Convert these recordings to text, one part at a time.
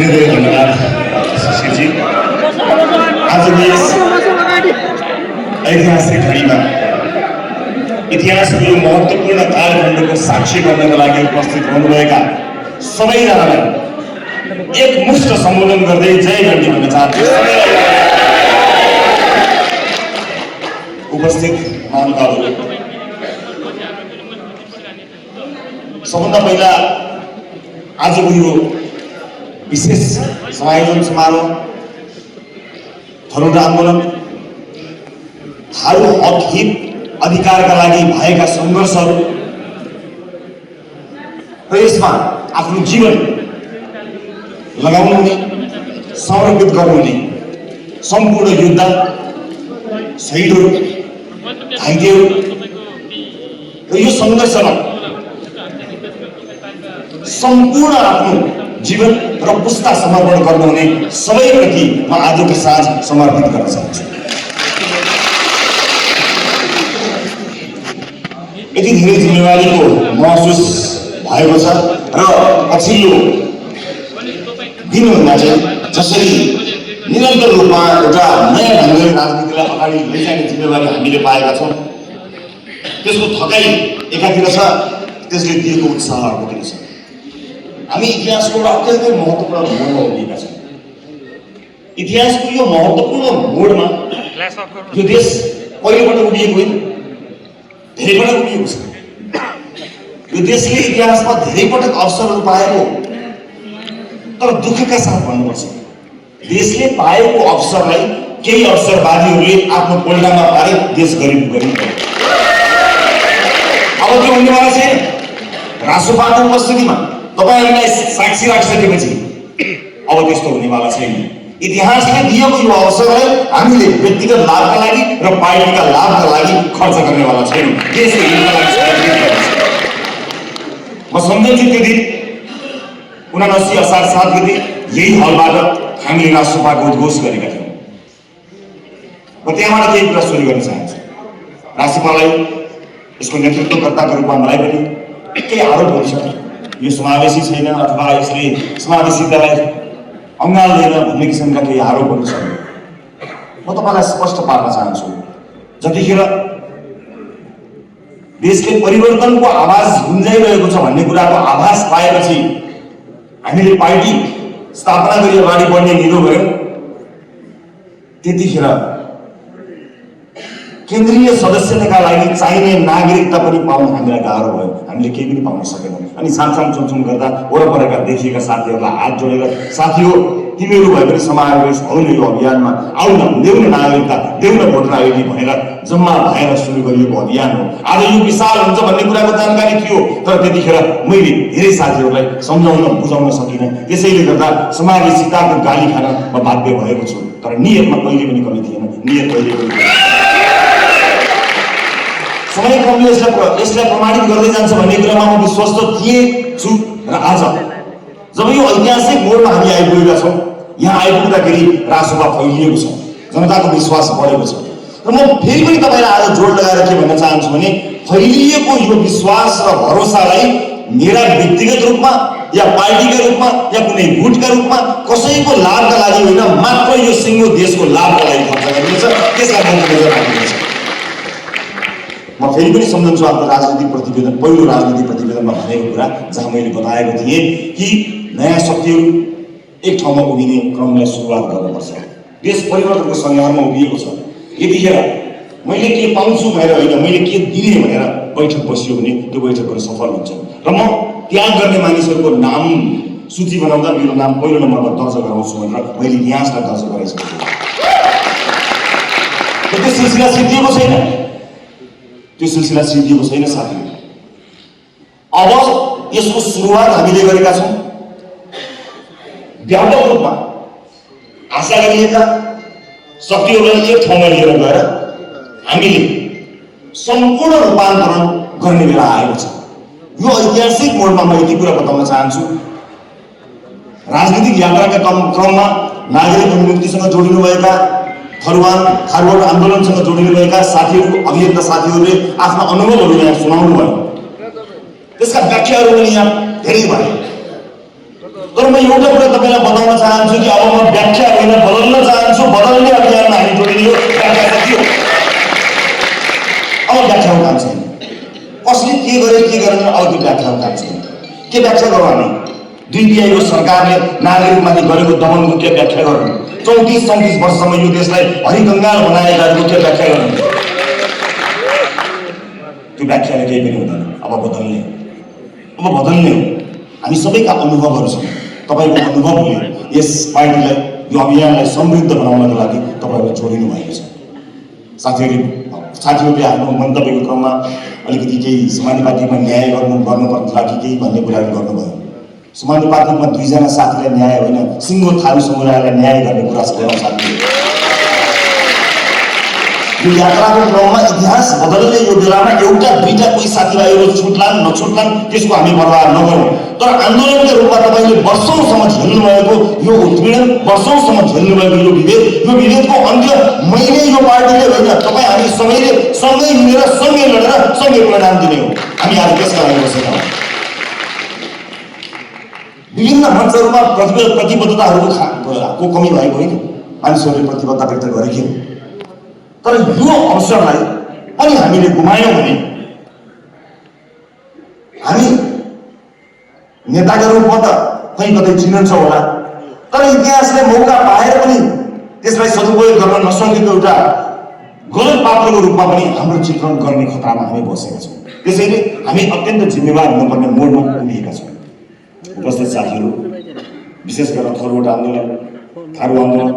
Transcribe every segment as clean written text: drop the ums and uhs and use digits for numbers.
धेरै धन्यवाद शिवजी। आजको यस ऐतिहासिक घडीमा इतिहासको यो महत्त्वपूर्ण कालखण्डको साक्षी गर्नको लागि उपस्थित हुनुभएका सबैजनालाई एकमुष्ट सम्बोधन गर्दै जय गर्दै भन्न चाहन्छु। उपस्थित महानुभावहरू, सबभन्दा पहिला आजको यो विशेष समायोजन समारोह थलोटा आन्दोलन थारू हक हित अधिकारका लागि भएका सङ्घर्षहरू र यसमा आफ्नो जीवन लगाउनुहुने समर्पित गर्नुहुने सम्पूर्ण योद्धा शहीदहरू घाइतेहरू र यो सङ्घर्षमा सम्पूर्ण आफ्नो जीवन र पुस्ता समर्पण गर्नुहुने सबैप्रति म आजको साँझ समर्पित गर्न चाहन्छु। यति धेरै जिम्मेवारीको महसुस भएको छ र पछिल्लो दिनहरूमा चाहिँ जसरी निरन्तर रूपमा एउटा नयाँ ढङ्गले राजनीतिलाई अगाडि लैजाने जिम्मेवारी हामीले पाएका छौँ, त्यसको थकाइ एकातिर छ, त्यसले दिएको उत्साह अर्कोतिर छ। हामी इतिहासको एउटा अत्यन्तै महत्त्वपूर्ण मोडमा उभिएका छौँ। इतिहासको यो महत्त्वपूर्ण मोडमा यो देश पहिलोपटक उभिएको होइन, धेरैपटक उभिएको छ। यो देशले इतिहासमा धेरै पटक अवसरहरू पाएको, तर दुःखका साथ भन्नुपर्छ देशले पाएको अवसरलाई केही अवसरवादीहरूले आफ्नो पोल्टामा पारे देश गरिब गरिब। अब त्यो हुनेवाला छैन। राष्ट्रवादको उपस्थितिमा तपाईहरुलाई साक्षी राखिसकेपछि अब त्यस्तो हुनेवाला छैन। इतिहासले दिएको यो अवसरलाई हामीले व्यक्तिगत लाभका लागि र पार्टीका लाभका लागि खर्च गर्नेवाला छैनौँ। देशको हितका लागि म सम्झन्छु त्यो दिन 79 असार 7 गते यही हलबाट हामीले राष्ट्रपाको उद्घोष गरेका थियौँ। म त्यहाँबाट केही कुरा सुरु गर्न चाहन्छु। राष्ट्रपालाई यसको नेतृत्वकर्ताको रूपमा मलाई पनि केही आरोपहरू छ, यो समावेशी छैन अथवा यसले समावेशितालाई अँगाल्दैन भन्ने किसिमका केही आरोपहरू छन्। म तपाईँलाई स्पष्ट पार्न चाहन्छु, जतिखेर देशले परिवर्तनको आवाज गुन्जाइरहेको छ भन्ने कुराको आभास पाएपछि हामीले पार्टी स्थापना गरी अगाडि बढ्ने निधो गऱ्यौँ, त्यतिखेर केन्द्रीय सदस्यताका लागि चाहिने नागरिकता पनि पाउन हामीलाई गाह्रो भयो। हामीले केही पनि पाउन सकेनौँ। अनि छामछाम चुमचुम गर्दा वरपरका देखिएका साथीहरूलाई हात जोडेर, साथी हो तिमीहरू भए पनि समावेश हौ न यो अभियानमा, आउ न देऊ न नागरिकता, देऊ न भोटर आइडी भनेर जम्मा भएर सुरु गरिएको अभियान हो। आज यो विशाल हुन्छ भन्ने कुराको जानकारी थियो, तर त्यतिखेर मैले धेरै साथीहरूलाई सम्झाउन बुझाउन सकिनँ। त्यसैले गर्दा समावेशिताको गाली खान म बाध्य भएको छु। तर नियतमा कहिले पनि कमी थिएन, नियत कहिले पनि समय क्रमले यसलाई प्रमाणित गर्दै जान्छ भन्ने कुरामा म विश्वस्त थिएँ छु। र आज जब यो ऐतिहासिक मोडमा हामी आइपुगेका छौँ, यहाँ आइपुग्दाखेरि राष्ट्रसभा फैलिएको छ, जनताको विश्वास बढेको छ। र म फेरि पनि तपाईँलाई आज जोड लगाएर के भन्न चाहन्छु भने फैलिएको यो विश्वास र भरोसालाई मेरा व्यक्तिगत रूपमा या पार्टीका रूपमा या कुनै गुटका रूपमा कसैको लाभका लागि होइन, मात्र यो सिङ्गो देशको लाभका लागि खर्च गरिनेछ। त्यसलाई मध्यनजर राख्नुपर्छ। म फेरि पनि सम्झन्छु आफ्नो राजनीतिक प्रतिवेदन, पहिलो राजनीतिक प्रतिवेदनमा भनेको कुरा, जहाँ मैले बताएको थिएँ कि नयाँ शक्तिहरू एक ठाउँमा उभिने क्रमलाई सुरुवात गर्नुपर्छ। देश परिवर्तनको सङ्घर्षमा उभिएको छ। यतिखेर मैले के पाउँछु भनेर होइन, मैले के दिने भनेर बैठक बसियो भने त्यो बैठकहरू सफल हुन्छ। र म त्याग गर्ने मानिसहरूको नाम सूची बनाउँदा मेरो नाम पहिलो नम्बरमा दर्जा गराउँछु भनेर मैले इतिहासलाई दर्जा गराइसकेको छु। त्यो सिलसिला सिद्धिएको छैन, त्यो सिलसिला सिद्धिएको छैन साथीहरू। अब यसको सुरुवात हामीले गरेका छौँ। व्यापक रूपमा आशा गरिएका शक्तिहरूलाई एक ठाउँमा लिएर गएर हामीले सम्पूर्ण रूपान्तरण गर्ने बेला आएको छ। यो ऐतिहासिक मोडमा म यति कुरा बताउन चाहन्छु, राजनीतिक यात्राका क्रममा नागरिक मुक्तिसँग जोडिनुभएका थरुवान खारवट आन्दोलनसँग जोडिनुभएका साथीहरू अभियन्ता साथीहरूले आफ्ना अनुभवहरू यहाँ सुनाउनु भयो। त्यसका व्याख्याहरू पनि यहाँ धेरै भए। तर म एउटा कुरा तपाईँलाई बताउन चाहन्छु कि अब म व्याख्या होइन बदल्न चाहन्छु। बदल्ने अभियानमा हामी जोडिने हो। व्याख्या सकियो, अब व्याख्याको काम छैन। कसले के गरे के गरेन अब त्यो व्याख्याको काम छैन। के व्याख्या गरौँ हामी? 2 तिहाईको सरकारले नागरिकमाथि गरेको दमनको के व्याख्या गर्नु? 34-34 वर्षसम्म यो देशलाई हरिकङ्गाल बनाएकाहरूको के व्याख्या गर्नु? त्यो व्याख्याले केही पनि हुँदैन। अब बदल्ने हो। हामी सबैका अनुभवहरू छन्। तपाईँको अनुभवले यस पार्टीलाई, यो अभियानलाई समृद्ध बनाउनको लागि तपाईँहरूले जोडिनु भएको छ। साथीहरूले आफ्नो मन्तव्यको क्रममा अलिकति केही समानुपातिकमा न्याय गर्नुपर्ला कि केही भन्ने कुराहरू गर्नुभयो। समानुपातिकमा 2 जना साथीलाई न्याय होइन, सिङ्गो थारू समुदायलाई न्याय गर्ने कुरा छ। यो यात्राको क्रममा इतिहास बदल्ने यो बेलामा एउटा दुईटा कोही साथीभाइहरू छुट्लान् नछुट्लान् त्यसको हामी परवाह नगरौँ। तर आन्दोलनका रूपमा तपाईँले वर्षौँसम्म झेल्नुभएको यो उत्पीडन, वर्षौँसम्म झेल्नुभएको यो विभेदको अन्त्य मैले यो पार्टीले होइन, तपाईँ हामी सबैले सँगै मिलेर सँगै लडेर सँगै परिणाम दिने हो। हामी आज त्यसका लागि बसेका हौँ। विभिन्न मञ्चहरूमा प्रतिबद्धताहरूको कमी भएको होइन, मानिसहरूले प्रतिबद्धता व्यक्त गरेकै हो। तर यो अवसरलाई पनि हामीले गुमायौँ भने हामी नेताका रूपमा त कहीँ कतै चिनिन्छ होला, तर इतिहासले मौका पाएर पनि त्यसलाई सदुपयोग गर्न नसकेको एउटा गलत पात्रको रूपमा पनि हाम्रो चित्रण गर्ने खतरामा हामी बसेका छौँ। त्यसैले हामी अत्यन्त जिम्मेवार हुनुपर्ने मोडमा उभिएका छौँ। उपस्थित साथीहरू, विशेष गरेर थरुवाट आन्दोलन, थारू आन्दोलन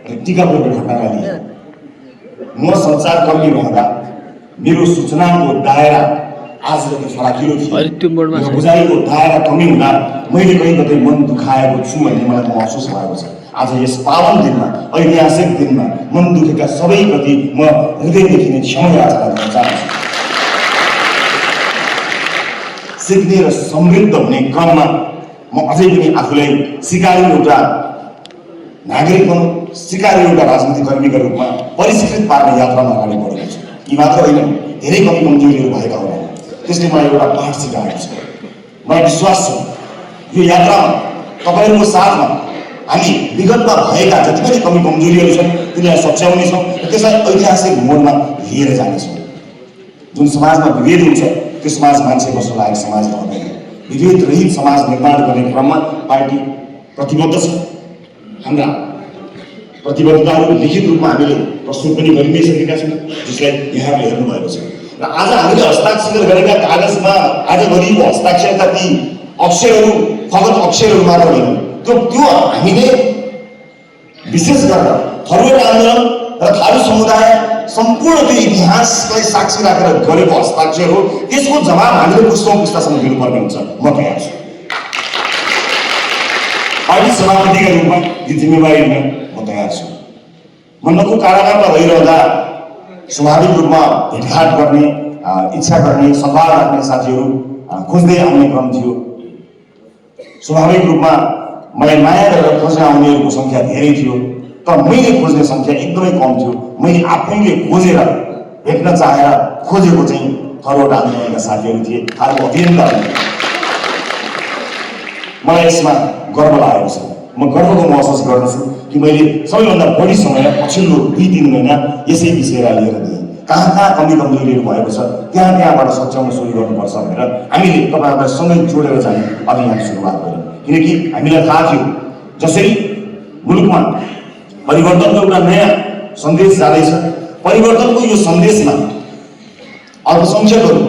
र टिकापुरको घटनालाई लिएर म सञ्चारकर्मी रहँदा मेरो सूचनाको दायरा आज जति फराकिलो थियो, बुझाइको दायरा कमी हुँदा मैले कहीँ कतै मन दुखाएको छु भन्ने मलाई महसुस भएको छ। आज यस पावन दिनमा, ऐतिहासिक दिनमा मन दुखेका सबैप्रति म हृदयदेखि नै क्षमा याचना गर्न चाहन्छु। सिक्ने र समृद्ध हुने क्रममा म अझै पनि आफूलाई सिकाउने एउटा नागरिक भनौँ, सिकाउने एउटा राजनीतिक कर्मीका रूपमा परिष्कृत पार्ने यात्रामा अगाडि बढेको छु। यी मात्र होइन, धेरै कमी कमजोरीहरू भएका होला। त्यसले मलाई एउटा पाठ सिकाएको छ। मलाई विश्वास छ यो यात्रामा तपाईँहरूको साथमा हामी विगतमा भएका जति पनि कमी कमजोरीहरू छन् तिनीलाई सच्याउनेछौँ र त्यसलाई ऐतिहासिक मोडमा लिएर जानेछौँ। जुन समाजमा विभेद हुन्छ त्यो समाज मान्छे बस्न लायक समाज रहँदैन। विभेद रहित समाज निर्माण गर्ने क्रममा पार्टी प्रतिबद्ध छ। हाम्रा प्रतिबद्धताहरू लिखित रूपमा हामीले प्रस्तुत पनि गरि नै सकेका छौँ, जसलाई यहाँले हेर्नुभएको छ। र आज हामीले हस्ताक्षर गरेका कागजमा आज गरिएको हस्ताक्षरका ती अक्षरहरू फगत अक्षरहरू मात्र होइन, त्यो हामीले विशेष गरेर थरुवाट आन्दोलन र थारू समुदाय सम्पूर्ण त्यो इतिहासलाई साक्षी राखेर गरेको हस्ताक्षर हो। त्यसको जवाब हामीले पुस्तौँ पुस्तासम्म दिनुपर्ने हुन्छ। म तयार छु। पार्टी सभापतिका रूपमा यो जिम्मेवारी लिन म तयार छु। म नको कारागारमा रहिरहँदा स्वाभाविक रूपमा भेटघाट गर्ने इच्छा गर्ने सल्लाह राख्ने साथीहरू खोज्दै आउने क्रम थियो। स्वाभाविक रूपमा मलाई माया गरेर खोज्न आउनेहरूको सङ्ख्या धेरै थियो, तर मैले खोज्ने सङ्ख्या एकदमै कम थियो। मैले आफैले खोजेर भेट्न चाहेर खोजेको चाहिँ थरुवाट आन्दोलनका साथीहरू थिए, थारूको अभियन्ताहरू। मलाई यसमा गर्व लागेको छ। म गर्वको महसुस गर्दछु कि मैले सबैभन्दा बढी समय पछिल्लो 2-3 महिना यसै विषयलाई लिएर दिएँ। कहाँ कमी कमजोरीहरू भएको छ त्यहाँबाट सच्याउन सुरु गर्नुपर्छ भनेर हामीले तपाईँहरूलाई सँगै जोडेर चाहिँ अभियान सुरुवात गऱ्यौँ। किनकि हामीलाई थाहा थियो जसरी मुलुकमा परिवर्तनको एउटा नयाँ सन्देश जाँदैछ, परिवर्तनको यो सन्देशमा अल्पसङ्ख्यकहरू